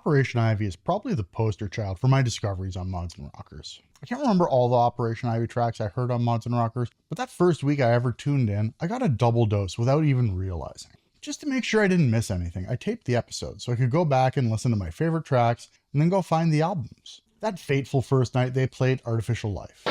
Operation Ivy is probably the poster child for my discoveries on Mods and Rockers. I can't remember all the Operation Ivy tracks I heard on Mods and Rockers, but that first week I ever tuned in, I got a double dose without even realizing. Just to make sure I didn't miss anything, I taped the episode so I could go back and listen to my favorite tracks and then go find the albums. That fateful first night they played Artificial Life.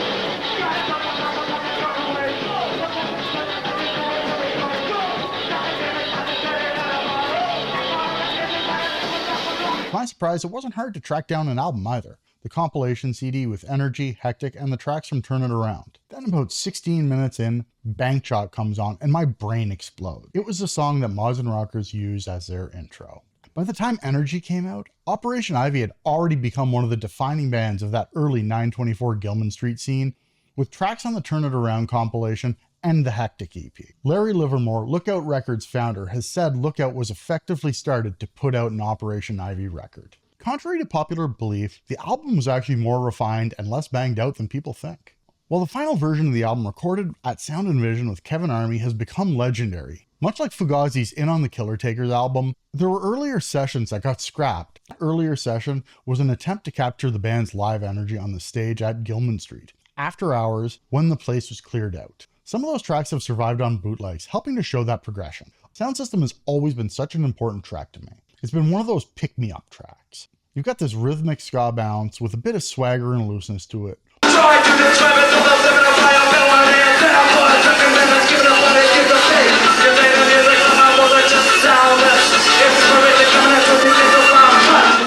To my surprise, it wasn't hard to track down an album either. The compilation CD with Energy, Hectic, and the tracks from Turn It Around. Then about 16 minutes in, Bank Shot comes on and my brain explodes. It was the song that Mods and Rockers used as their intro. By the time Energy came out, Operation Ivy had already become one of the defining bands of that early 924 Gilman Street scene, with tracks on the Turn It Around compilation and the Hectic EP. Larry Livermore, Lookout Records founder, has said Lookout was effectively started to put out an Operation Ivy record. Contrary to popular belief, the album was actually more refined and less banged out than people think. While the final version of the album recorded at Sound and Vision with Kevin Army has become legendary, much like Fugazi's In on the Killer Takers album, there were earlier sessions that got scrapped. That earlier session was an attempt to capture the band's live energy on the stage at Gilman Street, after hours when the place was cleared out. Some of those tracks have survived on bootlegs, helping to show that progression. Sound system has always been such an important track to me. It's been one of those pick-me-up tracks. You've got this rhythmic ska bounce with a bit of swagger and looseness to it. It's a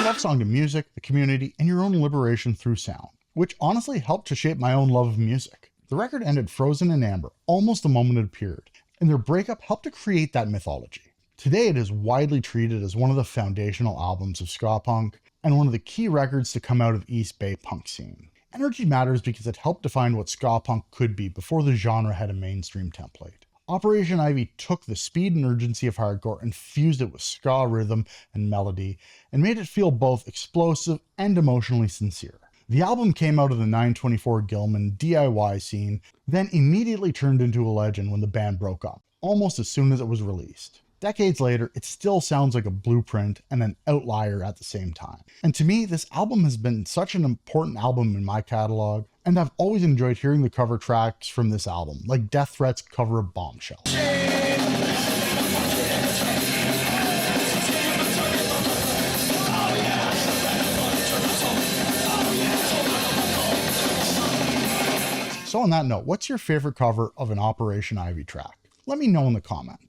love song to music, the community, and your own liberation through sound, which honestly helped to shape my own love of music. The record ended frozen in amber almost the moment it appeared, and their breakup helped to create that mythology. Today it is widely treated as one of the foundational albums of ska-punk and one of the key records to come out of East Bay punk scene. Energy matters because it helped define what ska-punk could be before the genre had a mainstream template. Operation Ivy took the speed and urgency of hardcore and fused it with ska rhythm and melody and made it feel both explosive and emotionally sincere. The album came out of the 924 Gilman DIY scene, then immediately turned into a legend when the band broke up, almost as soon as it was released. Decades later, it still sounds like a blueprint and an outlier at the same time. And to me, this album has been such an important album in my catalog, and I've always enjoyed hearing the cover tracks from this album, like Death Threat's cover of Bombshell. So on that note, what's your favorite cover of an Operation Ivy track? Let me know in the comments.